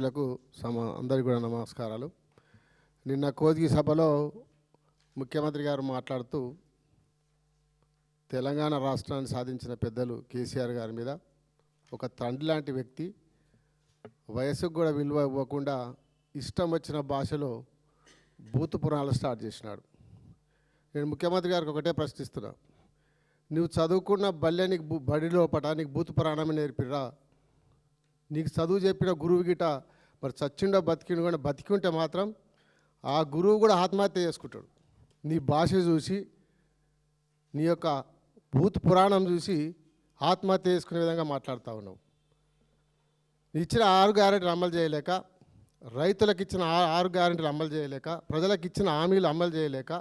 మిత్రులకు అందరికీ కూడా నమస్కారాలు. నిన్న కోజ్గి సభలో ముఖ్యమంత్రి గారు మాట్లాడుతూ తెలంగాణ రాష్ట్రాన్ని సాధించిన పెద్దలు కేసీఆర్ గారి మీద ఒక తండ్రి లాంటి వ్యక్తి వయసుకు కూడా విలువ ఇవ్వకుండా ఇష్టం వచ్చిన భాషలో బూతు పురాణాలు స్టార్ట్ చేసినాడు. నేను ముఖ్యమంత్రి గారికి ఒకటే ప్రశ్నిస్తున్నా, నువ్వు చదువుకున్న నీకు బడిలో నీకు బూతు పురాణమే నేర్పిరా? నీకు చదువు చెప్పిన గురువు గిట మరి చచ్చిండో బతికిండో కూడా బతికి ఉంటే మాత్రం ఆ గురువు కూడా ఆత్మహత్య చేసుకుంటాడు. నీ భాష చూసి నీ యొక్క భూత పురాణం చూసి ఆత్మహత్య చేసుకునే విధంగా మాట్లాడుతూ ఉన్నావు. ఇచ్చిన 6 గ్యారెంటీలు అమలు చేయలేక, రైతులకు ఇచ్చిన 6 గ్యారెంటీలు అమలు చేయలేక, ప్రజలకు ఇచ్చిన హామీలు అమలు చేయలేక,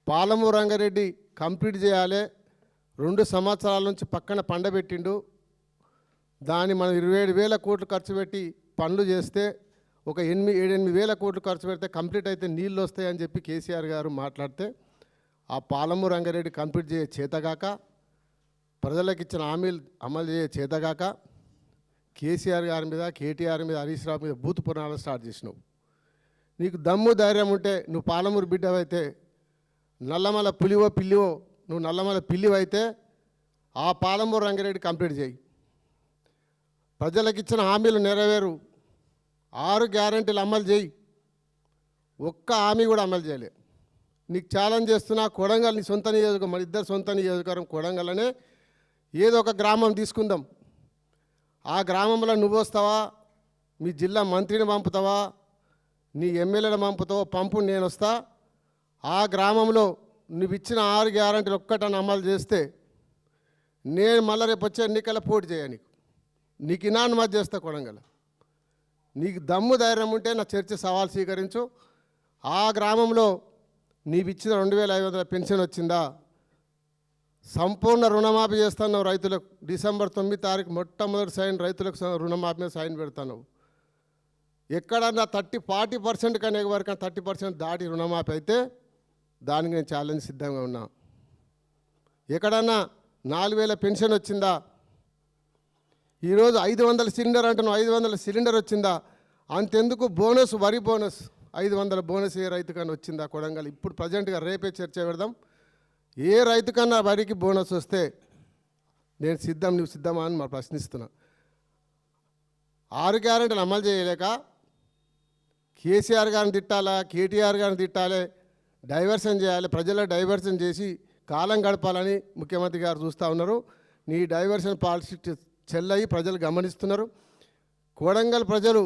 పాలమూరు రంగారెడ్డి కంప్లీట్ చేయాలి 2 సంవత్సరాల నుంచి పక్కన పండబెట్టిండు. దాన్ని మనం 27,000 కోట్లు ఖర్చు పెట్టి పనులు చేస్తే ఒక 7-8 కోట్లు ఖర్చు పెడితే కంప్లీట్ అయితే నీళ్ళు వస్తాయని చెప్పి కేసీఆర్ గారు మాట్లాడితే ఆ పాలమూరు రంగారెడ్డి కంప్లీట్ చేయ చేతగాక, ప్రజలకు ఇచ్చిన హామీలు అమలు చేయ చేతగాక కేసీఆర్ గారి మీద, కేటీఆర్ మీద, హరీష్ రావు మీద బూతు పురాణాలు స్టార్ట్ చేసినావు. నీకు దమ్ము ధైర్యం ఉంటే నువ్వు పాలమూరు బిడ్డవైతే, నల్లమల పులివో పిల్లివో నువ్వు నల్లమల పిల్లివైతే ఆ పాలమూరు రంగారెడ్డి కంప్లీట్ చేయి. ప్రజలకు ఇచ్చిన హామీలు నెరవేరు, 6 గ్యారెంటీలు అమలు చేయి. ఒక్క హామీ కూడా అమలు చేయలే. నీకు ఛాలెంజ్ చేస్తున్నా, కొడంగల్ నీ సొంత నియోజకవర్గం, మన ఇద్దరు సొంత నియోజకవర్గం కొడంగల్నే ఏదో ఒక గ్రామం తీసుకుందాం. ఆ గ్రామంలో నువ్వు వస్తావా, మీ జిల్లా మంత్రిని పంపుతావా, నీ ఎమ్మెల్యేని పంపుతావో పంపు, నేను వస్తా. ఆ గ్రామంలో నువ్వు ఇచ్చిన 6 గ్యారెంటీలు ఒక్కటని అమలు చేస్తే నేను మళ్ళీ రేపు వచ్చే ఎన్నికల పోటీ చేయ. నీకు ఇనానుమతి చేస్తా కొడంగల్. నీకు దమ్ము ధైర్యం ఉంటే నా చర్చ సవాల్ స్వీకరించు. ఆ గ్రామంలో నీవు ఇచ్చిన 2,500 పెన్షన్ వచ్చిందా? సంపూర్ణ రుణమాఫీ చేస్తున్నావు రైతులకు. డిసెంబర్ 9 తారీఖు మొట్టమొదటి సైన్ రైతులకు రుణమాఫీ మీద సైన్ పెడతావు. ఎక్కడన్నా 40% కన్నా ఎవరికైనా 30% దాటి రుణమాఫీ అయితే దానికి నేను ఛాలెంజ్ సిద్ధంగా ఉన్నా. ఎక్కడన్నా 4,000 పెన్షన్ వచ్చిందా? ఈరోజు 500 సిలిండర్ అంటున్నావు, 500 సిలిండర్ వచ్చిందా? అంతెందుకు బోనస్, వరి బోనస్ 500 బోనస్ ఏ రైతుకన్నా వచ్చిందా కొడంగల్? ఇప్పుడు ప్రజెంట్గా రేపే చర్చ పెడదాం. ఏ రైతుకన్నా వరికి బోనస్ వస్తే నేను సిద్ధం, నువ్వు సిద్ధమా అని మా ప్రశ్నిస్తున్నా. 6 గ్యారెంటీలు అమలు చేయలేక కేసీఆర్ గారిని తిట్టాలా, కేటీఆర్ గారిని తిట్టాలి, డైవర్షన్ చేయాలి, ప్రజల్లో డైవర్షన్ చేసి కాలం గడపాలని ముఖ్యమంత్రి గారు చూస్తూ ఉన్నారు. నీ డైవర్షన్ పాలసీ చెల్లయి ప్రజలు గమనిస్తున్నారు. కొడంగల్ ప్రజలు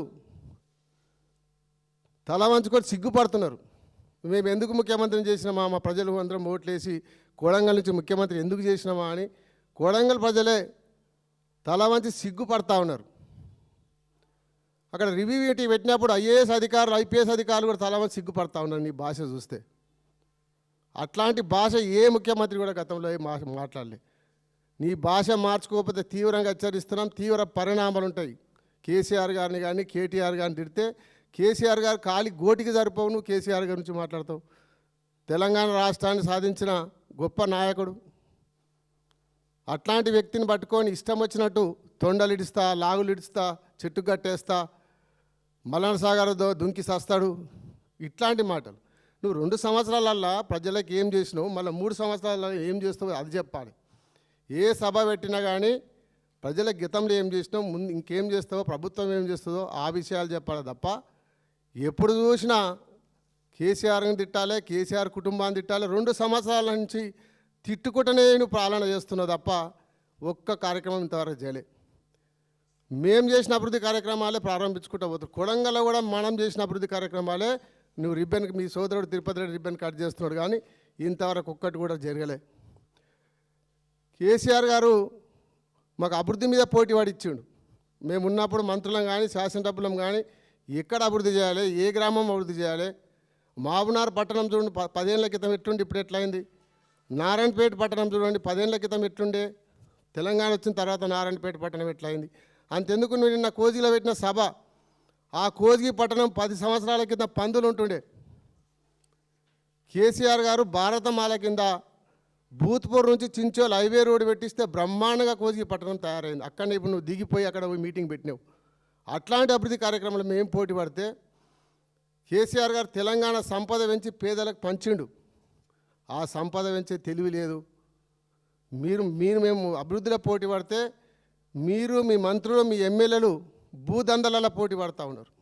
తల వంచుకొని సిగ్గుపడుతున్నారు. మేము ఎందుకు ముఖ్యమంత్రిని చేసినామా, మా ప్రజలు అందరం ఓట్లేసి కొడంగల్ నుంచి ముఖ్యమంత్రి ఎందుకు చేసినామా అని కొడంగల్ ప్రజలే తల వంచి సిగ్గుపడతా ఉన్నారు. అక్కడ రివ్యూ మీటింగ్ పెట్టినప్పుడు ఐఏఎస్ అధికారులు, ఐపీఎస్ అధికారులు కూడా తల వంచి సిగ్గుపడతా ఉన్నారు నీ భాష చూస్తే. అట్లాంటి భాష ఏ ముఖ్యమంత్రి కూడా గతంలో మాట్లాడలే. నీ భాష మార్చుకోకపోతే తీవ్రంగా హెచ్చరిస్తున్నాం. తీవ్ర పరిణామాలు ఉంటాయి. కేసీఆర్ గారిని కానీ కేటీఆర్ గారిని తిడితే కేసీఆర్ గారు ఖాళీ గోటికి సరిపోవు. నువ్వు కేసీఆర్ గారి నుంచి మాట్లాడతావు. తెలంగాణ రాష్ట్రాన్ని సాధించిన గొప్ప నాయకుడు. అట్లాంటి వ్యక్తిని పట్టుకొని ఇష్టం వచ్చినట్టు తొండలు ఇడుస్తా, లాగులు ఇడుస్తా, చెట్టు కట్టేస్తా, మల్లన సాగర్ దుంకి సస్తాడు, ఇట్లాంటి మాటలు. నువ్వు 2 సంవత్సరాలల్లా ప్రజలకు ఏం చేసినావు, మళ్ళీ 3 సంవత్సరాలలో ఏం చేస్తావు అది చెప్పాలి. ఏ సభ పెట్టినా కానీ ప్రజలకు గతంలో ఏం చేసినావు, ముందు ఇంకేం చేస్తావో, ప్రభుత్వం ఏం చేస్తుందో ఆ విషయాలు చెప్పాలి తప్ప ఎప్పుడు చూసినా కేసీఆర్ని తిట్టాలి, కేసీఆర్ కుటుంబాన్ని తిట్టాలి. 2 సంవత్సరాల నుంచి తిట్టుకుంటూనే నువ్వు పాలన చేస్తున్నావు తప్ప ఒక్క కార్యక్రమం ఇంతవరకు చేయలే. మేము చేసిన అభివృద్ధి కార్యక్రమాలే ప్రారంభించుకుంటూ పోతారు. కొడంగల్లో కూడా మనం చేసిన అభివృద్ధి కార్యక్రమాలే. నువ్వు రిబ్బన్, మీ సోదరుడు తిరుపతి రెడ్డి రిబ్బన్ కట్ చేస్తున్నాడు కానీ ఇంతవరకు ఒక్కటి కూడా జరగలే. కేసీఆర్ గారు మాకు అభివృద్ధి మీద పోటీ పడిచ్చిండు. మేము ఉన్నప్పుడు మంత్రులం కానీ శాసనసభ్యులం కానీ ఎక్కడ అభివృద్ధి చేయాలి, ఏ గ్రామం అభివృద్ధి చేయాలి. మాబునార్ పట్టణం చూడండి 10 ఏళ్ల క్రితం ఎట్లుండి ఇప్పుడు ఎట్లయింది. నారాయణపేట పట్టణం చూడండి 10 ఏళ్ల క్రితం ఎట్లుండే, తెలంగాణ వచ్చిన తర్వాత నారాయణపేట పట్టణం ఎట్లయింది. అంతెందుకు నువ్వు నిన్న కోజిలో పెట్టిన సభ, ఆ కోజిగి పట్టణం 10 సంవత్సరాల క్రితం పందులు ఉంటుండే. కేసీఆర్ గారు భారతమాల కింద భూత్పూర్ నుంచి చించోల్ హైవే రోడ్ పెట్టిస్తే బ్రహ్మాండంగా కోజిగి పట్టణం తయారైంది. అక్కడనే ఇప్పుడు నువ్వు దిగిపోయి అక్కడ మీటింగ్ పెట్టినావు. అట్లాంటి అభివృద్ధి కార్యక్రమాలు మేము పోటీ పడితే కేసీఆర్ గారు తెలంగాణ సంపద పెంచి పేదలకు పంచిండు. ఆ సంపద పెంచే తెలివి లేదు. మేము అభివృద్ధిలో పోటీ పడితే మీరు మీ మంత్రులు మీ ఎమ్మెల్యేలు భూదందలలో పోటీ పడుతూ ఉన్నారు.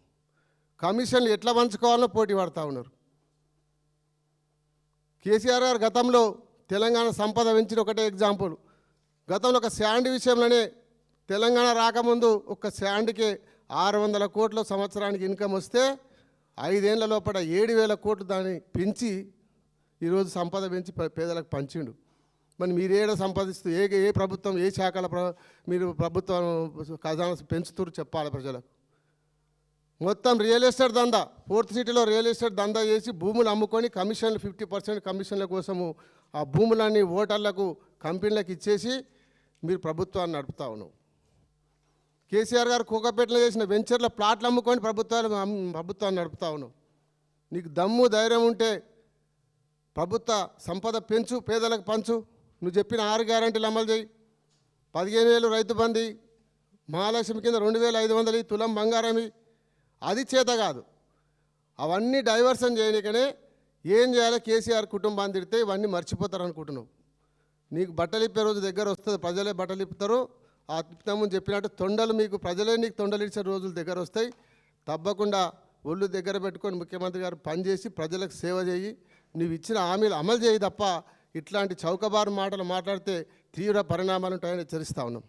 కమిషన్లు ఎట్లా పంచుకోవాలో పోటీ పడుతూ ఉన్నారు. కేసీఆర్ గారు గతంలో తెలంగాణ సంపద పెంచిన ఒకటే ఎగ్జాంపుల్. గతంలో ఒక శాండ్ విషయంలోనే తెలంగాణ రాకముందు ఒక శాండ్కే 600 కోట్ల సంవత్సరానికి ఇన్కమ్ వస్తే 5 ఏళ్ల లోపల 7,000 కోట్లు దాన్ని పెంచి ఈరోజు సంపద పెంచి పేదలకు పంచిండు. మరి మీరు ఏడ సంపాదిస్తూ ఏ ప్రభుత్వం ఏ శాఖల మీరు ప్రభుత్వం ఖజానా పెంచుతూ చెప్పాలి ప్రజలకు. మొత్తం రియల్ ఎస్టేట్ దందా, 4th సిటీలో రియల్ ఎస్టేట్ దందా చేసి భూములు అమ్ముకొని కమిషన్లు 50% కమిషన్ల కోసము ఆ భూములన్నీ ఓటర్లకు కంపెనీలకు ఇచ్చేసి మీరు ప్రభుత్వాన్ని నడుపుతా ఉన్నావు. కేసీఆర్ గారు కోకపేటలో చేసిన వెంచర్ల ప్లాట్లు అమ్ముకొని ప్రభుత్వాన్ని నడుపుతా ఉన్నావు. నీకు దమ్ము ధైర్యం ఉంటే ప్రభుత్వ సంపద పెంచు, పేదలకు పంచు. నువ్వు చెప్పిన 6 గ్యారెంటీలు అమలు చేయి. 15,000 రైతు బంధు, మహాలక్ష్మి కింద 2,500 తులం బంగారమి. అది చేత కాదు. అవన్నీ డైవర్షన్ చేయనికనే ఏం చేయాలో కేసీఆర్ కుటుంబాన్ని తిడితే ఇవన్నీ మర్చిపోతారు అనుకుంటున్నావు. నీకు బట్టలు ఇప్పే రోజు దగ్గర వస్తుంది, ప్రజలే బట్టలు ఇప్పుతారు. ఆ తిప్పుతామని చెప్పినట్టు తొండలు మీకు ప్రజలే నీకు తొండలు ఇచ్చే రోజులు దగ్గర వస్తాయి. తప్పకుండా ఒళ్ళు దగ్గర పెట్టుకొని ముఖ్యమంత్రి గారు పనిచేసి ప్రజలకు సేవ చేయి. నువ్వు ఇచ్చిన హామీలు అమలు చేయి తప్ప ఇట్లాంటి చౌకబారు మాటలు మాట్లాడితే తీవ్ర పరిణామాలు ఉంటాయని హెచ్చరిస్తా ఉన్నాం.